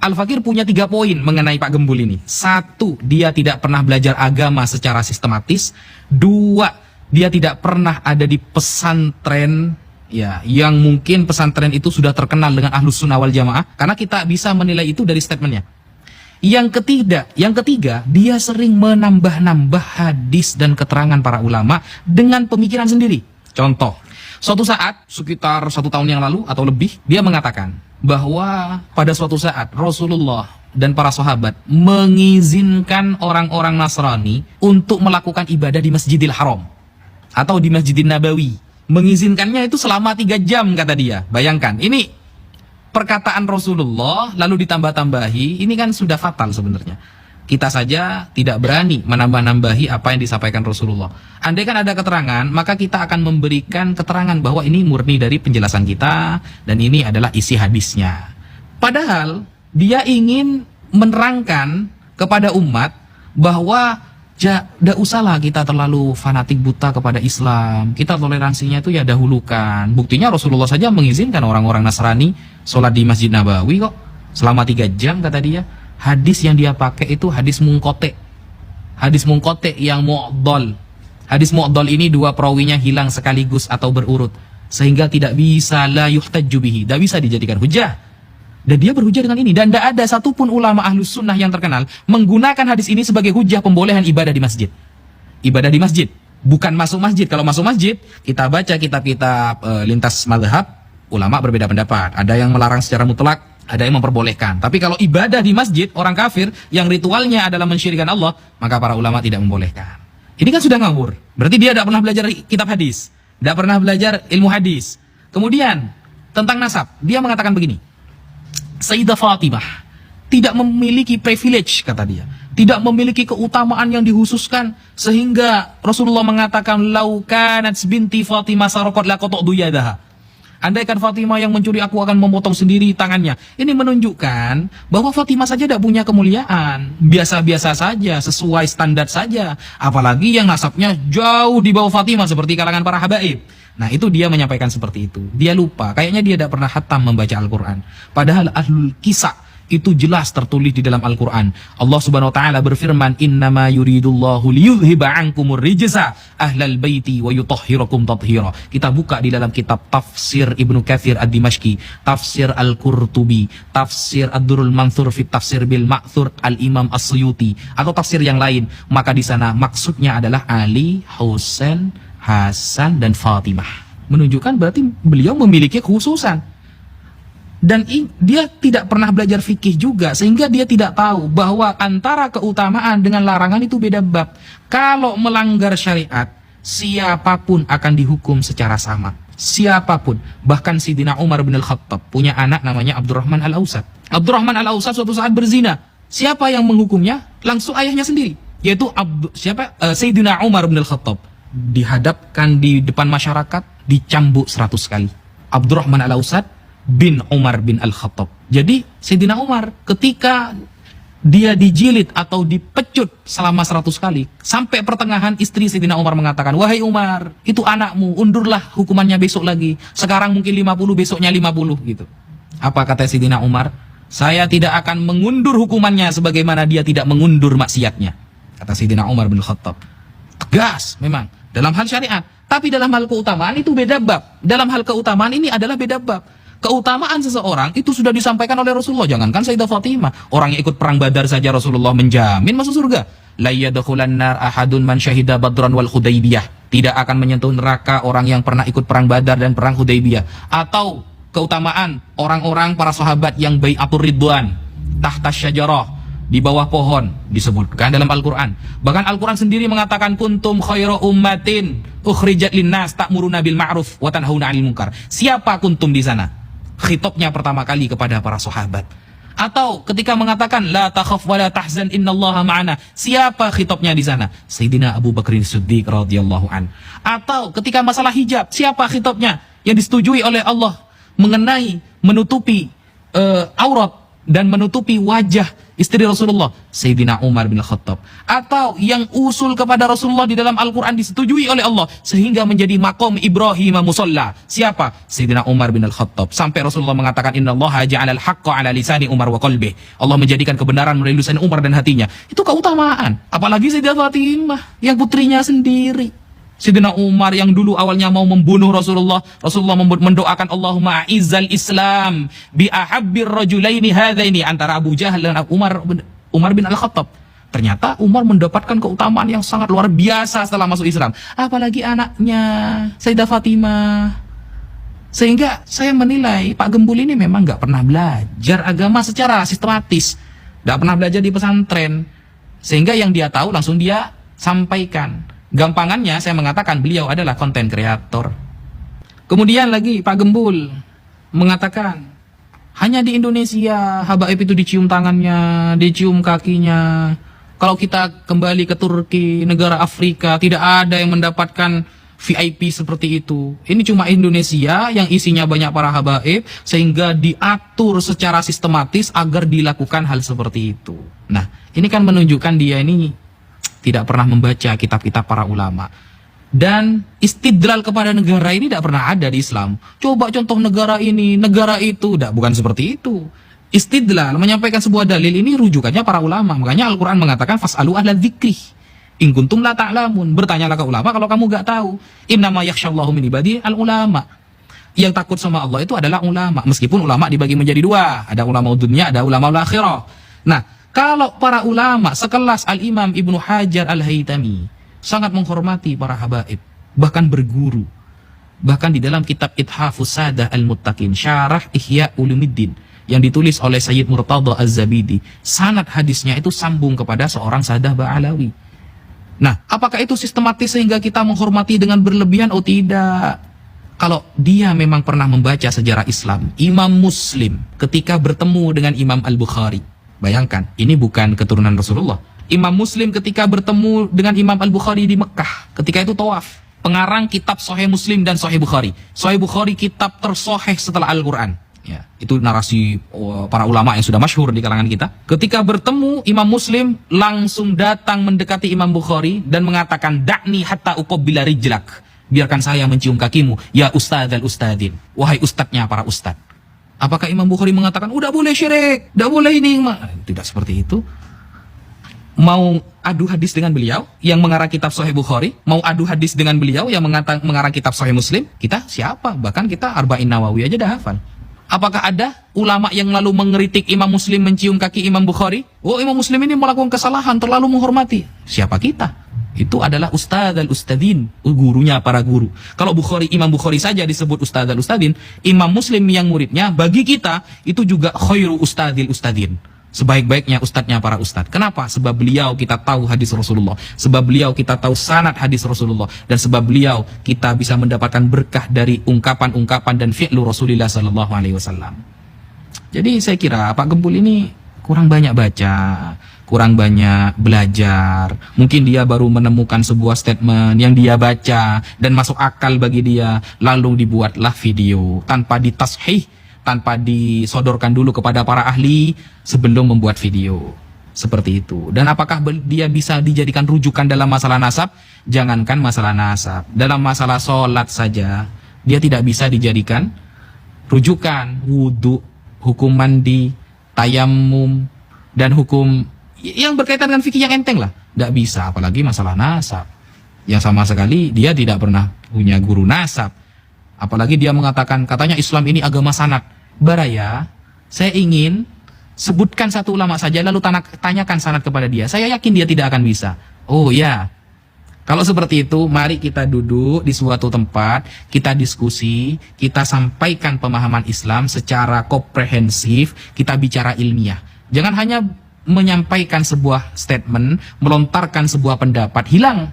Al-Fakir punya 3 poin mengenai Pak Gembul ini. 1, dia tidak pernah belajar agama secara sistematis. 2, dia tidak pernah ada di pesantren, ya, yang mungkin pesantren itu sudah terkenal dengan Ahlus Sunnah wal Jamaah, karena kita bisa menilai itu dari statementnya. Yang ketiga, dia sering menambah-nambah hadis dan keterangan para ulama dengan pemikiran sendiri. Contoh, suatu saat, sekitar 1 tahun yang lalu atau lebih, dia mengatakan bahwa pada suatu saat Rasulullah dan para sahabat mengizinkan orang-orang Nasrani untuk melakukan ibadah di Masjidil Haram atau di Masjidil Nabawi. Mengizinkannya itu selama 3 jam, kata dia. Bayangkan, ini perkataan Rasulullah lalu ditambah-tambahi, ini kan sudah fatal sebenarnya. Kita saja tidak berani menambah-nambahi apa yang disampaikan Rasulullah. Andai kan ada keterangan, maka kita akan memberikan keterangan bahwa ini murni dari penjelasan kita dan ini adalah isi hadisnya. Padahal dia ingin menerangkan kepada umat bahwa tidak usahlah kita terlalu fanatik buta kepada Islam. Kita toleransinya itu ya dahulukan. Buktinya Rasulullah saja mengizinkan orang-orang Nasrani sholat di Masjid Nabawi kok selama 3 jam, kata dia. Hadis yang dia pakai itu hadis mungkote. Hadis mungkote yang mu'dol. Hadis mu'dol ini 2 perawinya hilang sekaligus atau berurut, sehingga tidak bisa la yuhtajju bihi, tidak bisa dijadikan hujah. Dan dia berhujah dengan ini. Dan tidak ada satupun ulama Ahlus Sunnah yang terkenal menggunakan hadis ini sebagai hujah pembolehan ibadah di masjid. Ibadah di masjid, bukan masuk masjid. Kalau masuk masjid, kita baca kitab-kitab lintas mazhab, ulama berbeda pendapat. Ada yang melarang secara mutlak, ada yang memperbolehkan. Tapi kalau ibadah di masjid, orang kafir yang ritualnya adalah mensyirikkan Allah, maka para ulama tidak membolehkan. Ini kan sudah ngawur. Berarti dia tidak pernah belajar kitab hadis, tidak pernah belajar ilmu hadis. Kemudian tentang nasab, dia mengatakan begini: Sayyidah Fatimah tidak memiliki privilege, kata dia, tidak memiliki keutamaan yang dihususkan, sehingga Rasulullah mengatakan lau kanat binti Fatimah sarqat laqata'tu yadaha. Andaikan Fatimah yang mencuri, aku akan memotong sendiri tangannya. Ini menunjukkan bahwa Fatimah saja tidak punya kemuliaan. Biasa-biasa saja, sesuai standar saja. Apalagi yang nasabnya jauh di bawah Fatimah seperti kalangan para habaib. Nah, itu dia menyampaikan seperti itu. Dia lupa, kayaknya dia tidak pernah khatam membaca Al-Quran. Padahal ahlul kisah itu jelas tertulis di dalam Al-Quran. Allah Subhanahu wa taala berfirman, "Innama yuridullahu liyudhhiba 'ankumur rijsa ahlal baiti wa yutahhirakum tathhira." Kita buka di dalam kitab tafsir Ibnu Katsir Ad-Dimashqi, tafsir Al-Qurtubi, tafsir Ad-Durrul Mansur fi tafsir bil Ma'thur Al-Imam As-Suyuti, atau tafsir yang lain. Maka di sana maksudnya adalah Ali, Husain, Hasan dan Fatimah. Menunjukkan berarti beliau memiliki kekhususan. Dan dia tidak pernah belajar fikih juga, sehingga dia tidak tahu bahwa antara keutamaan dengan larangan itu beda bab. Kalau melanggar syariat, siapapun akan dihukum secara sama. Siapapun. Bahkan Sidina Umar bin Al-Khattab punya anak namanya Abdurrahman Al-Ausad. Abdurrahman Al-Ausad suatu saat berzina. Siapa yang menghukumnya? Langsung ayahnya sendiri, yaitu Sayyidina Umar bin Al-Khattab. Dihadapkan di depan masyarakat, dicambuk 100 kali. Abdurrahman Al-Ausad bin Umar bin Al-Khattab. Jadi Sayyidina Umar ketika dia dijilid atau dipecut selama 100 kali, sampai pertengahan istri Sayyidina Umar mengatakan, "Wahai Umar, itu anakmu, undurlah hukumannya besok lagi. Sekarang mungkin 50, besoknya 50," gitu. Apa kata Sayyidina Umar? "Saya tidak akan mengundur hukumannya sebagaimana dia tidak mengundur maksiatnya," kata Sayyidina Umar bin Khattab. Tegas memang dalam hal syariat, tapi dalam hal keutamaan itu beda bab. Dalam hal keutamaan ini adalah beda bab. Keutamaan seseorang itu sudah disampaikan oleh Rasulullah. Jangankan Sayyidah Fatimah, orang yang ikut perang Badar saja Rasulullah menjamin masuk surga. La yadkhulan nar ahadun man syahida badran wal Hudaybiyah. Tidak akan menyentuh neraka orang yang pernah ikut perang Badar dan perang Hudaybiyah. Atau keutamaan orang-orang para sahabat yang bai'atur ridwan tahta syajarah, di bawah pohon, disebutkan dalam Al-Quran. Bahkan Al-Quran sendiri mengatakan kuntum khaira ummatin ukhrijat linnas ta'muruna bil ma'ruf wa tanhauna 'anil munkar. Siapa kuntum di sana? Khitabnya pertama kali kepada para sahabat. Atau ketika mengatakan la takhaf wa la tahzan innallaha ma'ana, siapa khitabnya di sana? Sayyidina Abu Bakar Siddiq radhiyallahu an. Atau ketika masalah hijab, siapa khitabnya yang disetujui oleh Allah mengenai menutupi aurat dan menutupi wajah istri Rasulullah, Sayyidina Umar bin Khattab. Atau yang usul kepada Rasulullah di dalam Al-Quran disetujui oleh Allah sehingga menjadi maqam Ibrahim musalla. Siapa? Sayyidina Umar bin Khattab. Sampai Rasulullah mengatakan, innallaha ja'alal haqqa ala lisani Umar wa qalbih. Allah menjadikan kebenaran melalui lisan Umar dan hatinya. Itu keutamaan. Apalagi Sayyidah Fatimah yang putrinya sendiri. Sayyidina Umar yang dulu awalnya mau membunuh Rasulullah, Rasulullah mendoakan Allahumma izzal Islam bi ahabbir rajulaini hadaini, antara Abu Jahal dan Umar bin Al-Khattab. Ternyata Umar mendapatkan keutamaan yang sangat luar biasa setelah masuk Islam. Apalagi anaknya Sayyidah Fatimah. Sehingga saya menilai Pak Gembul ini memang nggak pernah belajar agama secara sistematis, nggak pernah belajar di pesantren. Sehingga yang dia tahu langsung dia sampaikan. Gampangannya saya mengatakan beliau adalah konten kreator. Kemudian lagi Pak Gembul mengatakan hanya di Indonesia habaib itu dicium tangannya, dicium kakinya. Kalau kita kembali ke Turki, negara Afrika, tidak ada yang mendapatkan VIP seperti itu. Ini cuma Indonesia yang isinya banyak para habaib sehingga diatur secara sistematis agar dilakukan hal seperti itu. Nah, ini kan menunjukkan dia ini tidak pernah membaca kitab-kitab para ulama. Dan istidlal kepada negara ini tidak pernah ada di Islam. Coba contoh negara ini, negara itu. Bukan seperti itu. Istidlal, menyampaikan sebuah dalil ini rujukannya para ulama. Makanya Al-Quran mengatakan, fas'alu ahla dzikri in kuntum la ta'lamun. Bertanyalah ke ulama kalau kamu gak tahu. Innama yakhsyallahu min ibadihi al-ulama. Yang takut sama Allah itu adalah ulama. Meskipun ulama dibagi menjadi dua. Ada ulama dunia, ada ulama akhirah. Nah, kalau para ulama sekelas Al-Imam Ibnu Hajar Al-Haytami sangat menghormati para habaib, bahkan berguru. Bahkan di dalam kitab Ithafus Sadah Al-Muttaqin, Syarah Ihya Ulumuddin, yang ditulis oleh Sayyid Murtada Az-Zabidi, sanad hadisnya itu sambung kepada seorang Sadah Ba'alawi. Nah, apakah itu sistematis sehingga kita menghormati dengan berlebihan? Oh tidak. Kalau dia memang pernah membaca sejarah Islam, Imam Muslim ketika bertemu dengan Imam Al-Bukhari, bayangkan, ini bukan keturunan Rasulullah. Imam Muslim ketika bertemu dengan Imam Al-Bukhari di Mekah, ketika itu tawaf. Pengarang kitab Sahih Muslim dan Sahih Bukhari. Sahih Bukhari kitab tersoheh setelah Al-Quran. Ya, itu narasi para ulama yang sudah masyhur di kalangan kita. Ketika bertemu, Imam Muslim langsung datang mendekati Imam Bukhari dan mengatakan, Da'ni hatta uqabbila rijlak. Biarkan saya mencium kakimu, ya ustadzal ustadzin. Wahai ustadznya para ustadz. Apakah Imam Bukhari mengatakan, udah boleh syirik, udah boleh ini? Tidak seperti itu. Mau adu hadis dengan beliau yang mengarang kitab Sahih Bukhari, mau adu hadis dengan beliau yang mengarang kitab Sahih Muslim, kita siapa? Bahkan kita Arba'in Nawawi aja dah hafal. Apakah ada ulama yang lalu mengeritik Imam Muslim mencium kaki Imam Bukhari? Oh, Imam Muslim ini melakukan kesalahan, terlalu menghormati. Siapa kita? Itu adalah Ustadz al-Ustadin, gurunya para guru. Kalau Imam Bukhari saja disebut Ustadz al-Ustadin, Imam Muslim yang muridnya, bagi kita itu juga khairu Ustadzil Ustadin. Sebaik-baiknya ustadznya para ustadz. Kenapa? Sebab beliau kita tahu hadis Rasulullah. Sebab beliau kita tahu sanad hadis Rasulullah. Dan sebab beliau kita bisa mendapatkan berkah dari ungkapan-ungkapan dan fi'lu Rasulullah SAW. Jadi saya kira Pak Gembul ini kurang banyak baca, kurang banyak belajar. Mungkin dia baru menemukan sebuah statement yang dia baca dan masuk akal bagi dia, lalu dibuatlah video tanpa ditashih, tanpa disodorkan dulu kepada para ahli sebelum membuat video. Seperti itu. Dan apakah dia bisa dijadikan rujukan dalam masalah nasab? Jangankan masalah nasab, dalam masalah sholat saja dia tidak bisa dijadikan rujukan. Wudhu, hukum mandi, tayamum, dan hukum yang berkaitan dengan fikih yang enteng lah, tidak bisa. Apalagi masalah nasab yang sama sekali dia tidak pernah punya guru nasab. Apalagi dia mengatakan, katanya Islam ini agama sanad. Baraya, saya ingin sebutkan satu ulama saja lalu tanyakan sanad kepada dia. Saya yakin dia tidak akan bisa. Oh ya, kalau seperti itu mari kita duduk di suatu tempat, kita diskusi, kita sampaikan pemahaman Islam secara komprehensif, kita bicara ilmiah. Jangan hanya menyampaikan sebuah statement, melontarkan sebuah pendapat, hilang.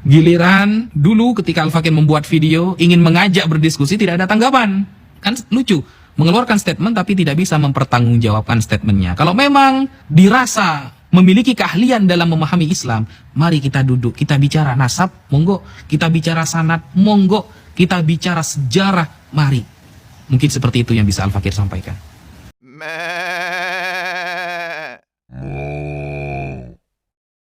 Giliran dulu ketika Al-Fakir membuat video ingin mengajak berdiskusi, tidak ada tanggapan. Kan lucu, mengeluarkan statement tapi tidak bisa mempertanggungjawabkan statementnya. Kalau memang dirasa memiliki keahlian dalam memahami Islam, mari kita duduk, kita bicara nasab, monggo. Kita bicara sanad, monggo. Kita bicara sejarah, mari. Mungkin seperti itu yang bisa Al-Fakir sampaikan.